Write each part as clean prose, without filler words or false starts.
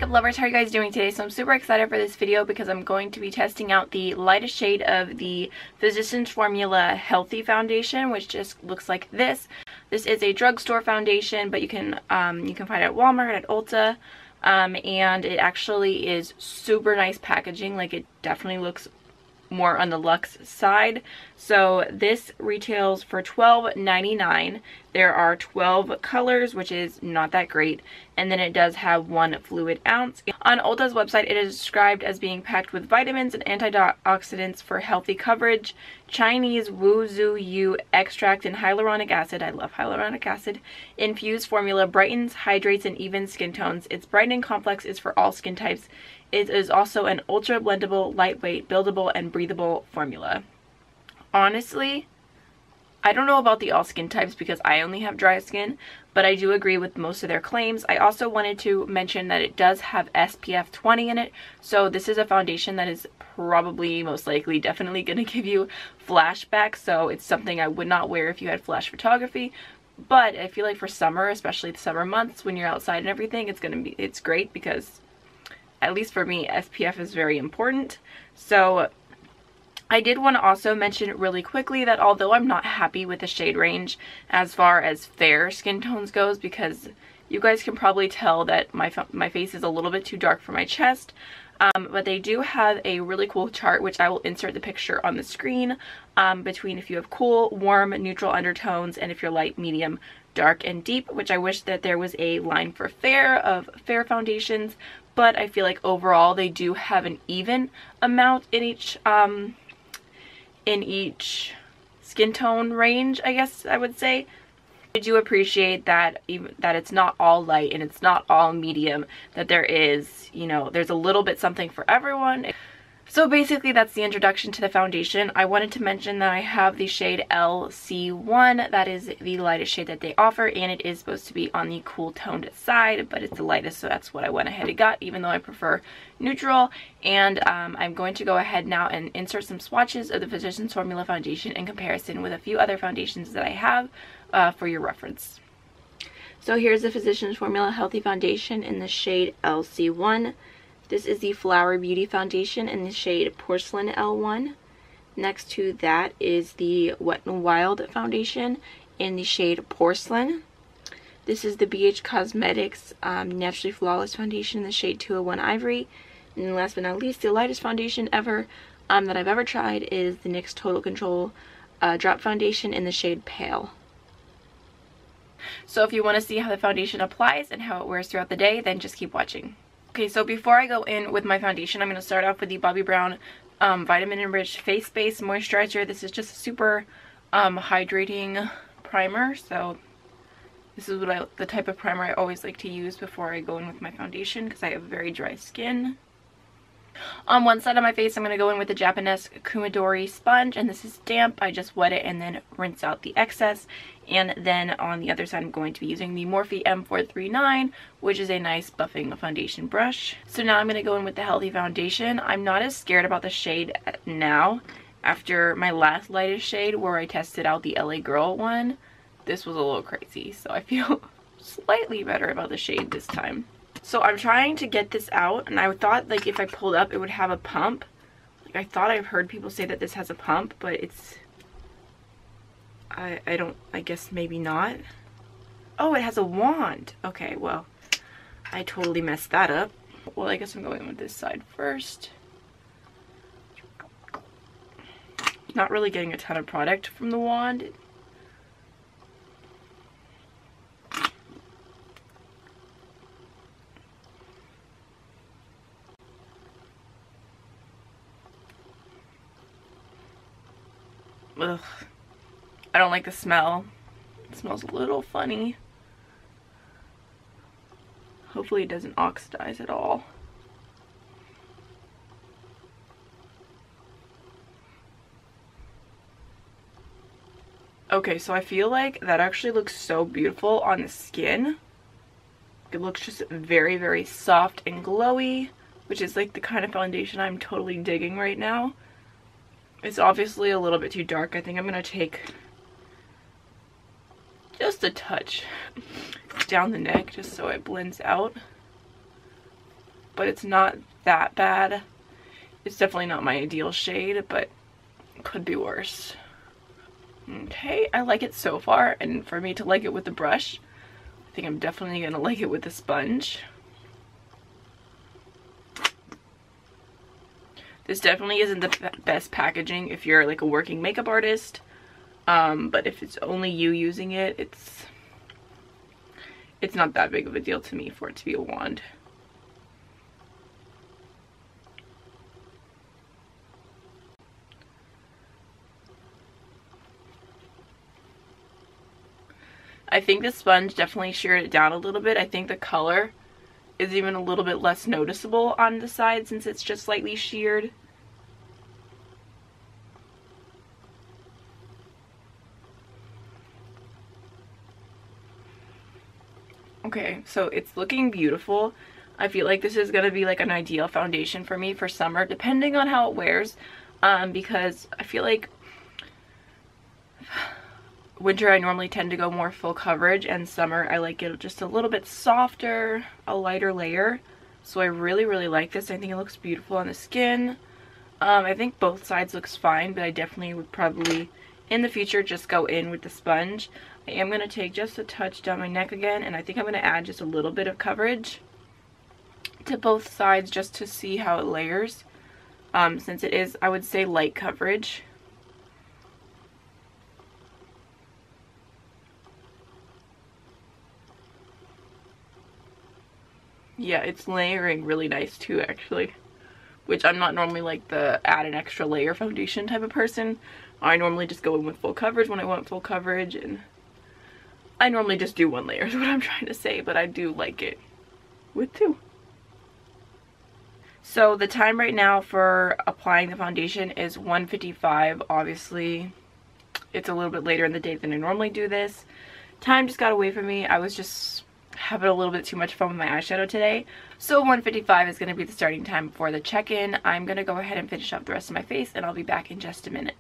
makeup lovers, how are you guys doing today? So I'm super excited for this video because I'm going to be testing out the lightest shade of the Physicians Formula Healthy Foundation, which just looks like this. This is a drugstore foundation, but you can find it at Walmart, at Ulta, and it actually is super nice packaging. Like, it definitely looks more on the luxe side. So this retails for $12.99. There are 12 colors, which is not that great, and then it does have 1 fluid ounce. On Ulta's website, it is described as being packed with vitamins and antioxidants for healthy coverage, Chinese Wu Zhu Yu extract and hyaluronic acid, I love hyaluronic acid, infused formula brightens, hydrates, and evens skin tones. Its brightening complex is for all skin types. It is also an ultra blendable, lightweight, buildable, and breathable formula. Honestly, I don't know about the all skin types because I only have dry skin, but I do agree with most of their claims. I also wanted to mention that it does have SPF 20 in it, so this is a foundation that is probably, most likely, definitely going to give you flashbacks, so it's something I would not wear if you had flash photography. But I feel like for summer, especially the summer months when you're outside and everything, it's great because, at least for me, SPF is very important. So I did want to also mention really quickly that although I'm not happy with the shade range as far as fair skin tones goes, because you guys can probably tell that my face is a little bit too dark for my chest, but they do have a really cool chart, which I will insert the picture on the screen, between if you have cool, warm, neutral undertones, and if you're light, medium, dark, and deep, which I wish that there was a line for fair of fair foundations, but I feel like overall they do have an even amount in each skin tone range, I guess I would say. I do appreciate that that it's not all light and it's not all medium, that there is, you know, there's a little bit something for everyone. So basically that's the introduction to the foundation. I wanted to mention that I have the shade LC1. That is the lightest shade that they offer, and it is supposed to be on the cool toned side, but it's the lightest, so that's what I went ahead and got, even though I prefer neutral. And I'm going to go ahead now and insert some swatches of the Physicians Formula foundation in comparison with a few other foundations that I have for your reference. So here's the Physicians Formula Healthy Foundation in the shade LC1. This is the Flower Beauty Foundation in the shade Porcelain L1. Next to that is the Wet n Wild Foundation in the shade Porcelain. This is the BH Cosmetics Naturally Flawless Foundation in the shade 201 Ivory. And last but not least, the lightest foundation ever that I've ever tried is the NYX Total Control Drop Foundation in the shade Pale. So if you want to see how the foundation applies and how it wears throughout the day, then just keep watching. Okay, so before I go in with my foundation, I'm going to start off with the Bobbi Brown Vitamin Enriched Face Base Moisturizer. This is just a super hydrating primer. So this is the type of primer I always like to use before I go in with my foundation because I have very dry skin. On one side of my face, I'm going to go in with the Japanese Kumidori sponge, and this is damp. I just wet it and then rinse out the excess. And then on the other side, I'm going to be using the Morphe M439, which is a nice buffing foundation brush. So now I'm going to go in with the Healthy Foundation. I'm not as scared about the shade now. After my last lightest shade, where I tested out the LA Girl one, this was a little crazy. So I feel slightly better about the shade this time. So I'm trying to get this out, and I thought, like, if I pulled up it would have a pump. Like, I thought I've heard people say that this has a pump, but it's, I guess maybe not. Oh, it has a wand. Okay, well, I totally messed that up. Well, I guess I'm going with this side first. Not really getting a ton of product from the wand. Ugh. I don't like the smell. It smells a little funny. Hopefully it doesn't oxidize at all. Okay, so I feel like that actually looks so beautiful on the skin. It looks just very, very soft and glowy, which is like the kind of foundation I'm totally digging right now. It's obviously a little bit too dark. I think I'm going to take just a touch down the neck just so it blends out. but it's not that bad. It's definitely not my ideal shade, but it could be worse. Okay, I like it so far, and for me to like it with the brush, I think I'm definitely gonna like it with the sponge. This definitely isn't the best packaging if you're like a working makeup artist, but if it's only you using it, it's not that big of a deal to me for it to be a wand. I think the sponge definitely sheared it down a little bit. I think the color is even a little bit less noticeable on the side since it's just slightly sheared. Okay, so it's looking beautiful. I feel like this is going to be like an ideal foundation for me for summer, depending on how it wears, because I feel like winter I normally tend to go more full coverage, and summer I like it just a little bit softer, a lighter layer. So I really like this. I think it looks beautiful on the skin. I think both sides looks fine, but I definitely would probably in the future just go in with the sponge. I am going to take just a touch down my neck again, and I think I'm going to add just a little bit of coverage to both sides just to see how it layers, since it is, I would say, light coverage. Yeah, it's layering really nice too, actually, which I'm not normally like the add an extra layer foundation type of person. I normally just go in with full coverage when I want full coverage, and I normally just do one layer is what I'm trying to say, but I do like it with two. So the time right now for applying the foundation is 1:55. Obviously, it's a little bit later in the day than I normally do this. Time just got away from me. I was just having a little bit too much fun with my eyeshadow today. So 1:55 is going to be the starting time for the check-in. I'm going to go ahead and finish up the rest of my face, and I'll be back in just a minute.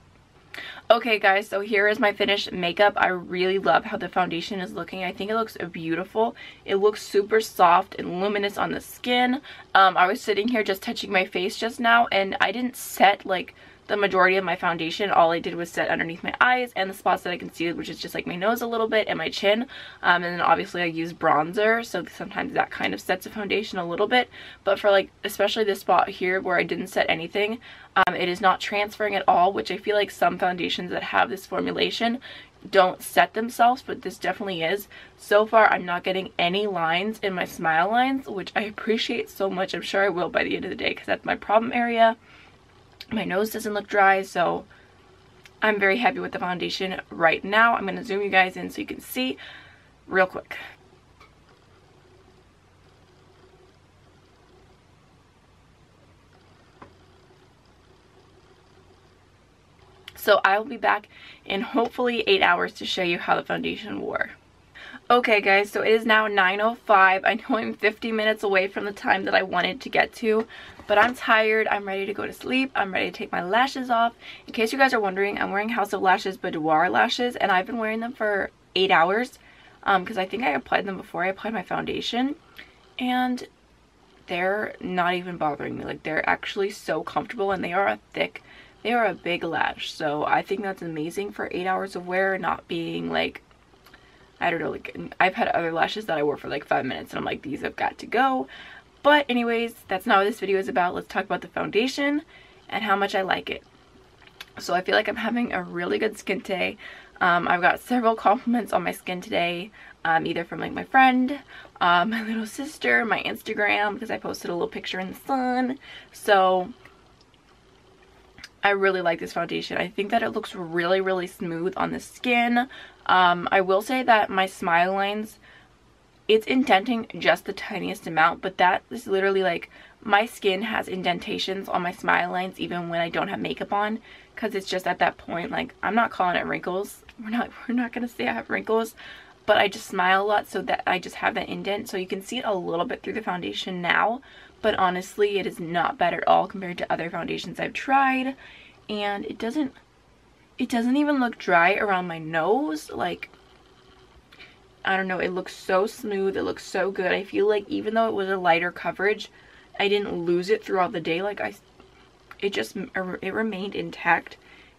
Okay guys, so here is my finished makeup. I really love how the foundation is looking. I think it looks beautiful. It looks super soft and luminous on the skin. I was sitting here just touching my face just now, and I didn't set like the majority of my foundation. All I did was set underneath my eyes and the spots that I concealed, which is just like my nose a little bit and my chin. And then obviously I use bronzer, so sometimes that kind of sets a foundation a little bit. But for like, especially this spot here where I didn't set anything, it is not transferring at all, which I feel like some foundations that have this formulation don't set themselves, but this definitely is. So far I'm not getting any lines in my smile lines, which I appreciate so much. I'm sure I will by the end of the day, because that's my problem area. My nose doesn't look dry, so I'm very happy with the foundation right now. I'm going to zoom you guys in so you can see real quick. So I will be back in hopefully 8 hours to show you how the foundation wore. Okay guys, so it is now 9:05. I know I'm 50 minutes away from the time that I wanted to get to, but I'm tired. I'm ready to go to sleep. I'm ready to take my lashes off. In case you guys are wondering, I'm wearing House of Lashes Boudoir lashes, and I've been wearing them for 8 hours because I think I applied them before I applied my foundation, and they're not even bothering me. Like, they're actually so comfortable, and they are a big lash, so I think that's amazing for 8 hours of wear, not being like, I don't know, like I've had other lashes that I wore for like 5 minutes and I'm like, these have got to go. But anyways, that's not what this video is about. Let's talk about the foundation and how much I like it. So I feel like I'm having a really good skin day. I've got several compliments on my skin today, either from like my friend, my little sister, my Instagram, because I posted a little picture in the sun. So I really like this foundation. I think that it looks really smooth on the skin. I will say that my smile lines, it's indenting just the tiniest amount, but that is literally like, my skin has indentations on my smile lines even when I don't have makeup on, because it's just at that point, like, I'm not calling it wrinkles. We're not gonna say I have wrinkles, but I just smile a lot, so that I just have that indent. So you can see it a little bit through the foundation now, but honestly it is not bad at all compared to other foundations I've tried. And it doesn't even look dry around my nose. Like, I don't know, it looks so smooth, it looks so good. I feel like even though it was a lighter coverage I didn't lose it throughout the day. Like it remained intact.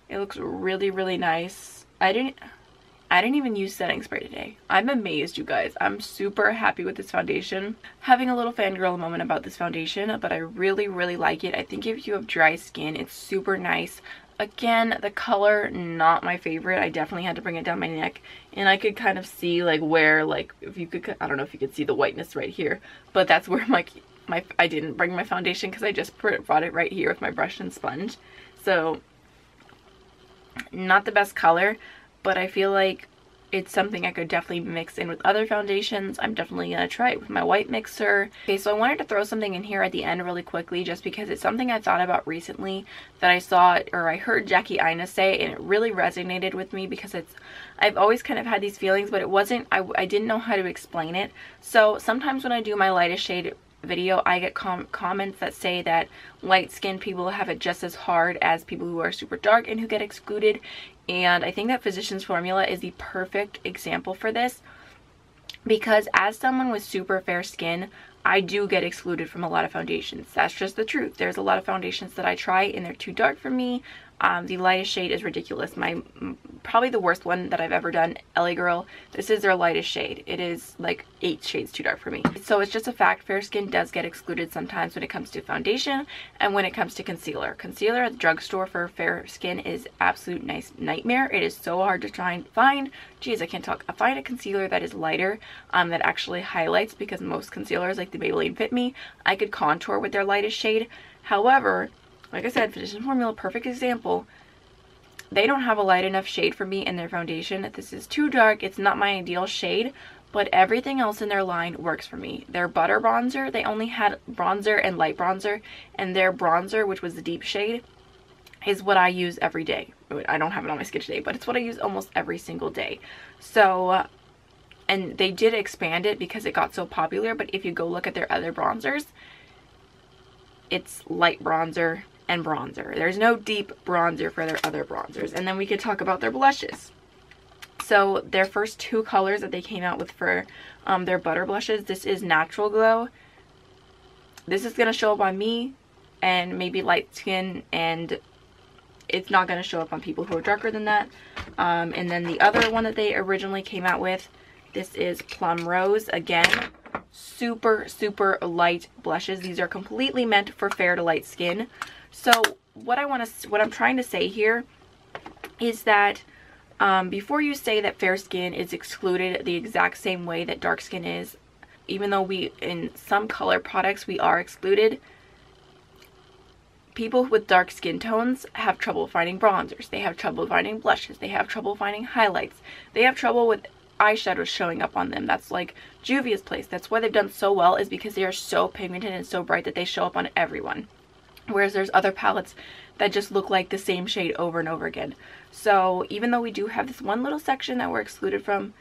It looks really, really nice. I didn't even use setting spray today. I'm amazed, you guys. I'm super happy with this foundation. Having a little fangirl moment about this foundation, but I really, really like it. I think if you have dry skin, it's super nice. Again, the color, not my favorite. I definitely had to bring it down my neck, and I could kind of see like where, like, if you could, I don't know if you could see the whiteness right here, but that's where I didn't bring my foundation because I just brought it right here with my brush and sponge. So not the best color, but I feel like it's something I could definitely mix in with other foundations. I'm definitely going to try it with my white mixer. Okay, so I wanted to throw something in here at the end really quickly just because it's something I thought about recently that I saw or I heard Jackie Ina say, and it really resonated with me because I've always kind of had these feelings, but it wasn't, I didn't know how to explain it. So sometimes when I do my lightest shade video, I get comments that say that light skinned people have it just as hard as people who are super dark and who get excluded. And I think that Physicians Formula is the perfect example for this, because as someone with super fair skin, I do get excluded from a lot of foundations. That's just the truth. There's a lot of foundations that I try and they're too dark for me. The lightest shade is ridiculous. Probably the worst one that I've ever done, LA Girl, this is their lightest shade. It is like 8 shades too dark for me. So it's just a fact, fair skin does get excluded sometimes when it comes to foundation and when it comes to concealer. Concealer at the drugstore for fair skin is absolute nightmare. It is so hard to try and find. Geez, I can't talk. I find a concealer that is lighter, that actually highlights, because most concealers like the Maybelline Fit Me, I could contour with their lightest shade. However, like I said, Physicians Formula, perfect example. They don't have a light enough shade for me in their foundation. This is too dark. It's not my ideal shade, but everything else in their line works for me. Their butter bronzer, they only had bronzer and light bronzer, and their bronzer, which was the deep shade, is what I use every day. I don't have it on my skin today, but it's what I use almost every single day. So, and they did expand it because it got so popular, but if you go look at their other bronzers, it's light bronzer and bronzer. There's no deep bronzer for their other bronzers. And then we could talk about their blushes. So their first 2 colors that they came out with for their butter blushes, this is Natural Glow. This is going to show up on me and maybe light skin, and it's not going to show up on people who are darker than that. And then the other one that they originally came out with, this is Plum Rose. Again, super light blushes. These are completely meant for fair to light skin. So what I'm trying to say here is that before you say that fair skin is excluded the exact same way that dark skin is, even though in some color products we are excluded, people with dark skin tones have trouble finding bronzers, they have trouble finding blushes, they have trouble finding highlights, they have trouble with eyeshadows showing up on them. That's like Juvia's Place. That's why they've done so well, is because they are so pigmented and so bright that they show up on everyone. Whereas there's other palettes that just look like the same shade over and over again. So even though we do have this one little section that we're excluded from,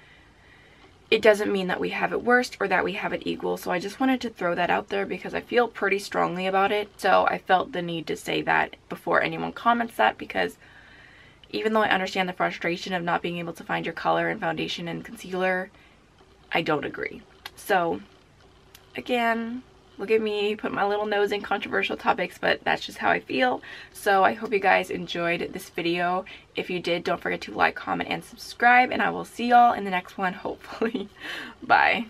it doesn't mean that we have it worst or that we have it equal. So I just wanted to throw that out there because I feel pretty strongly about it. So I felt the need to say that before anyone comments that, because even though I understand the frustration of not being able to find your color in foundation and concealer, I don't agree. So again, look at me, put my little nose in controversial topics, but that's just how I feel. So I hope you guys enjoyed this video. If you did, don't forget to like, comment, and subscribe, and I will see y'all in the next one, hopefully. Bye.